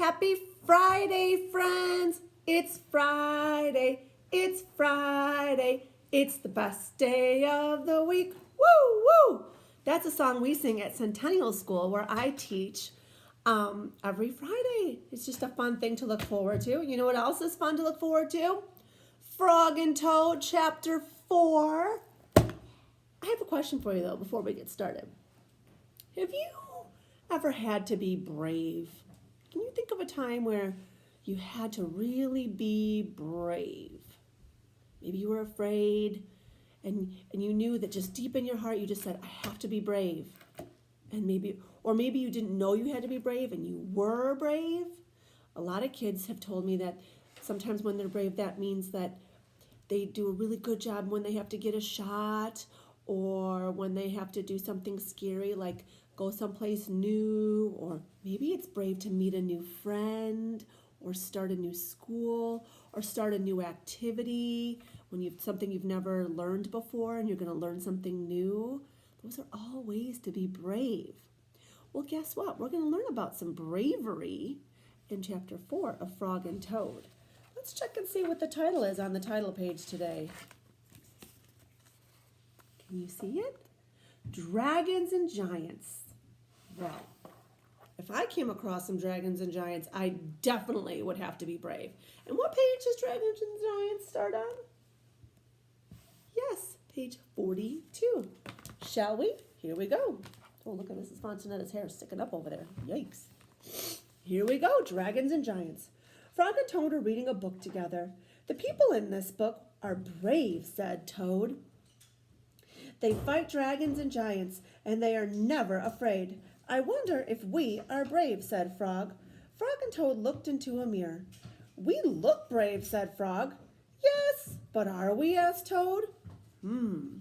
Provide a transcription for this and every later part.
Happy Friday, friends. It's Friday. It's Friday. It's the best day of the week. Woo, woo. That's a song we sing at Centennial School where I teach every Friday. It's just a fun thing to look forward to. You know what else is fun to look forward to? Frog and Toad, Chapter 4. I have a question for you, though, before we get started. Have you ever had to be brave? Can you think of a time where you had to really be brave? Maybe you were afraid and you knew that just deep in your heart you just said, I have to be brave. And maybe you didn't know you had to be brave and you were brave. A lot of kids have told me that sometimes when they're brave, that means that they do a really good job when they have to get a shot or when they have to do something scary like go someplace new, or maybe it's brave to meet a new friend or start a new school or start a new activity when you've something you've never learned before and you're going to learn something new. Those are all ways to be brave. Well, guess what? We're going to learn about some bravery in Chapter 4 of Frog and Toad. Let's check and see what the title is on the title page today. Can you see it? Dragons and Giants. Well, if I came across some dragons and giants, I definitely would have to be brave. And what page does Dragons and Giants start on? Yes, page 42. Shall we? Here we go. Oh, look at Mrs. Fontanetta's hair sticking up over there. Yikes. Here we go, Dragons and Giants. Frog and Toad are reading a book together. The people in this book are brave, said Toad. They fight dragons and giants, and they are never afraid. I wonder if we are brave, said Frog. Frog and Toad looked into a mirror. We look brave, said Frog. Yes, but are we? Asked Toad. Frog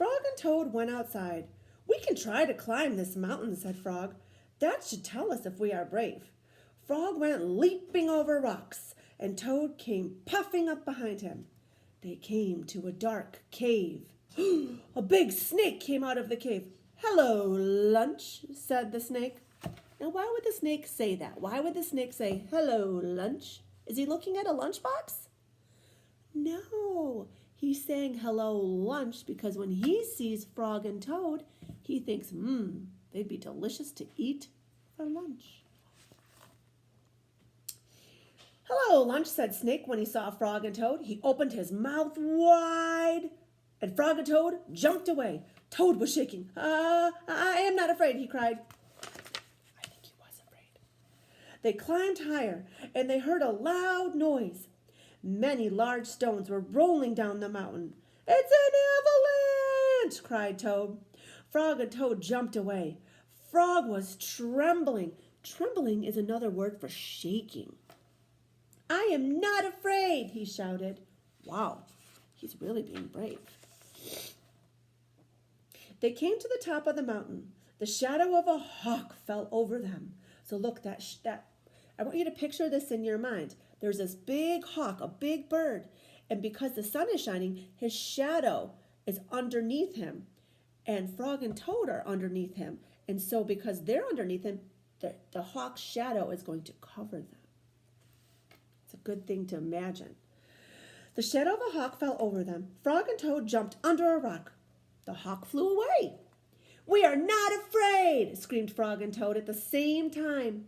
and Toad went outside. We can try to climb this mountain, said Frog. That should tell us if we are brave. Frog went leaping over rocks, and Toad came puffing up behind him. They came to a dark cave. A big snake came out of the cave. Hello, Lunch, said the snake. Now, why would the snake say that? Why would the snake say, hello, Lunch? Is he looking at a lunchbox? No, he's saying hello, Lunch, because when he sees Frog and Toad, he thinks, they'd be delicious to eat for lunch. Hello, Lunch, said Snake when he saw Frog and Toad. He opened his mouth wide, and Frog and Toad jumped away. Toad was shaking. I am not afraid, he cried. I think he was afraid. They climbed higher, and they heard a loud noise. Many large stones were rolling down the mountain. It's an avalanche, cried Toad. Frog and Toad jumped away. Frog was trembling. Trembling is another word for shaking. I am not afraid, he shouted. Wow, he's really being brave. They came to the top of the mountain. The shadow of a hawk fell over them. So look, I want you to picture this in your mind. There's this big hawk, a big bird, and because the sun is shining, his shadow is underneath him, and Frog and Toad are underneath him. And so because they're underneath him, the hawk's shadow is going to cover them. It's a good thing to imagine. The shadow of a hawk fell over them. Frog and Toad jumped under a rock. The hawk flew away. We are not afraid, screamed Frog and Toad at the same time.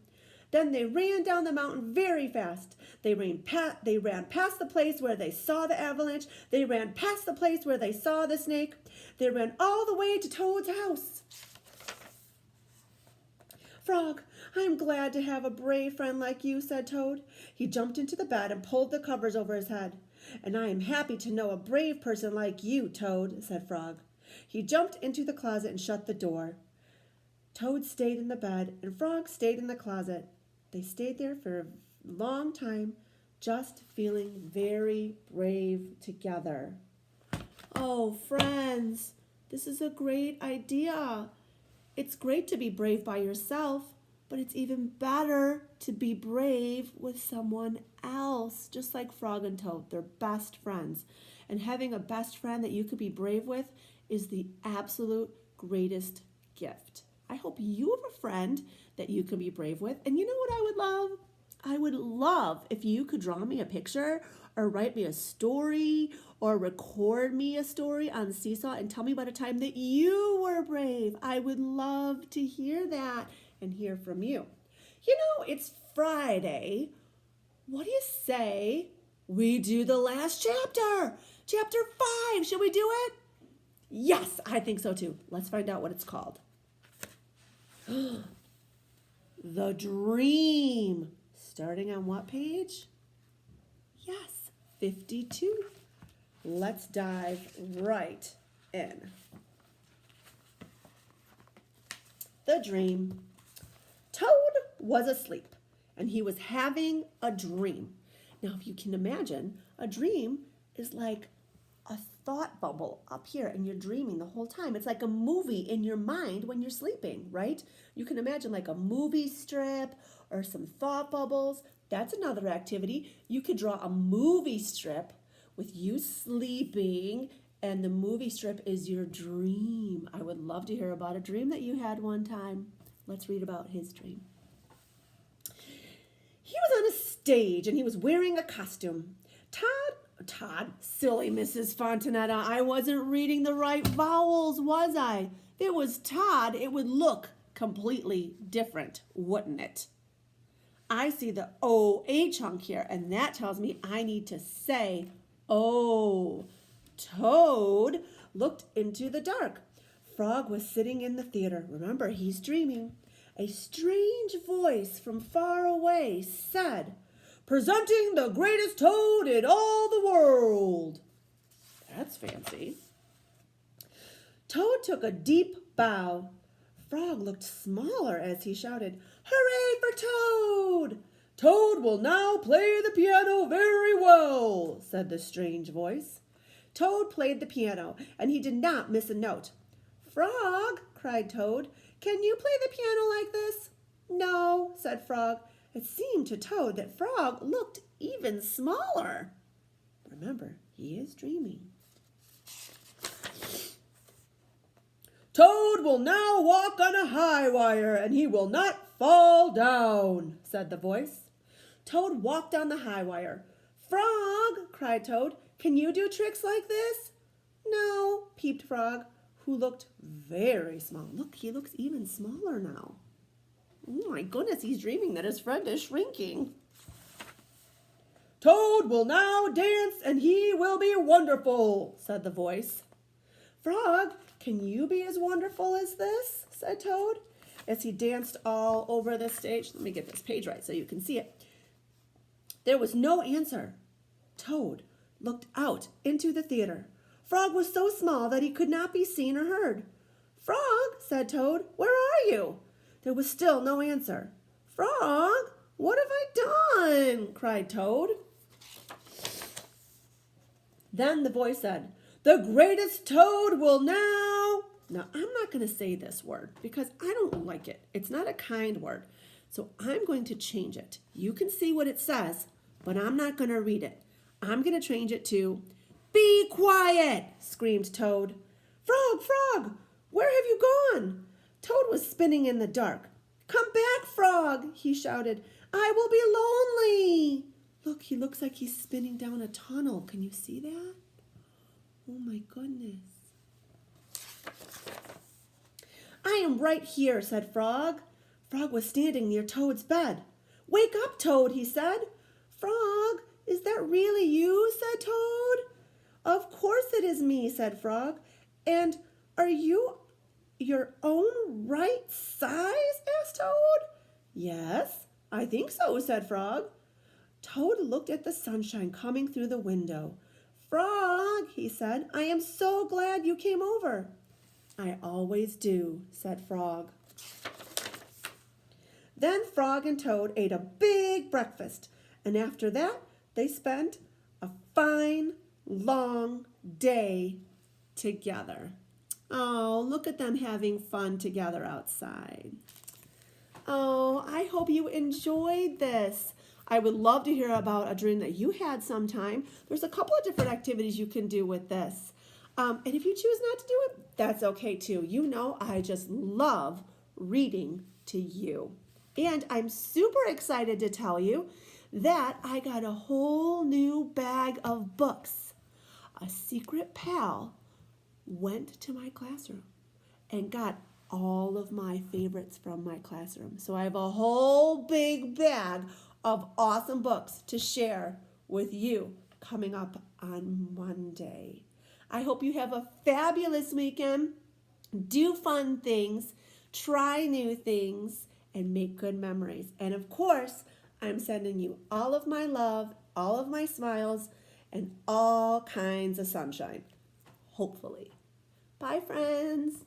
Then they ran down the mountain very fast. They ran past the place where they saw the avalanche. They ran past the place where they saw the snake. They ran all the way to Toad's house. Frog, I'm glad to have a brave friend like you, said Toad. He jumped into the bed and pulled the covers over his head. And I am happy to know a brave person like you, Toad, said Frog. He jumped into the closet and shut the door. Toad stayed in the bed and Frog stayed in the closet. They stayed there for a long time, just feeling very brave together. Oh, friends, this is a great idea. It's great to be brave by yourself, but it's even better to be brave with someone else, just like Frog and Toad. They're best friends. And having a best friend that you could be brave with is the absolute greatest gift. I hope you have a friend that you can be brave with. And you know what I would love? I would love if you could draw me a picture or write me a story or record me a story on Seesaw and tell me about a time that you were brave. I would love to hear that and hear from you. You know, it's Friday. What do you say we do the last chapter? Chapter 5. Should we do it? Yes, I think so too. Let's find out what it's called. The Dream. Starting on what page? Yes, 52. Let's dive right in. The Dream. Toad was asleep, and he was having a dream. Now, if you can imagine, a dream is like a thought bubble up here, and you're dreaming the whole time. It's like a movie in your mind when you're sleeping, right? You can imagine like a movie strip or some thought bubbles. That's another activity. You could draw a movie strip with you sleeping, and the movie strip is your dream. I would love to hear about a dream that you had one time. Let's read about his dream. He was on a stage and he was wearing a costume. Todd, silly Mrs. Fontanetta, I wasn't reading the right vowels, was I? If it was Todd, it would look completely different, wouldn't it? I see the OA chunk here, and that tells me I need to say O. Toad looked into the dark. Frog was sitting in the theater. Remember, he's dreaming. A strange voice from far away said, "Presenting the greatest toad in all the world." That's fancy. Toad took a deep bow. Frog looked smaller as he shouted, "Hooray for Toad! Toad will now play the piano very well," said the strange voice. Toad played the piano, and he did not miss a note. "Frog," cried Toad, "can you play the piano like this?" "No," said Frog. It seemed to Toad that Frog looked even smaller. Remember, he is dreaming. "Toad will now walk on a high wire, and he will not fall down," said the voice. Toad walked on the high wire. "Frog," cried Toad, "can you do tricks like this?" "No," peeped Frog, who looked very small. Look, he looks even smaller now. Oh my goodness, he's dreaming that his friend is shrinking. "Toad will now dance, and he will be wonderful," said the voice. "Frog, can you be as wonderful as this?" said Toad, as he danced all over the stage. Let me get this page right so you can see it. There was no answer. Toad looked out into the theater. Frog was so small that he could not be seen or heard. "Frog," said Toad, "where are you?" There was still no answer. "Frog, what have I done?" cried Toad. Then the voice said, "The greatest Toad will now..." Now, I'm not going to say this word because I don't like it. It's not a kind word. So I'm going to change it. You can see what it says, but I'm not going to read it. I'm going to change it to, "Be quiet," screamed Toad. "Frog, Frog, where have you gone?" Toad was spinning in the dark. "Come back, Frog," he shouted. "I will be lonely." Look, he looks like he's spinning down a tunnel. Can you see that? Oh my goodness. "I am right here," said Frog. Frog was standing near Toad's bed. "Wake up, Toad," he said. "Frog, is that really you?" said Toad. "Of course it is me," said Frog. "And are you your own right size?" asked Toad. "Yes, I think so," said Frog. Toad looked at the sunshine coming through the window. "Frog," he said, "I am so glad you came over." "I always do," said Frog. Then Frog and Toad ate a big breakfast, and after that they spent a fine, long day together. Oh, look at them having fun together outside. Oh, I hope you enjoyed this. I would love to hear about a dream that you had sometime. There's a couple of different activities you can do with this. And if you choose not to do it, that's okay too. You know, I just love reading to you. And I'm super excited to tell you that I got a whole new bag of books. A secret pal went to my classroom and got all of my favorites from my classroom. So I have a whole big bag of awesome books to share with you coming up on Monday. I hope you have a fabulous weekend. Do fun things, try new things, and make good memories. And of course, I'm sending you all of my love, all of my smiles, and all kinds of sunshine. Hopefully. Bye, friends.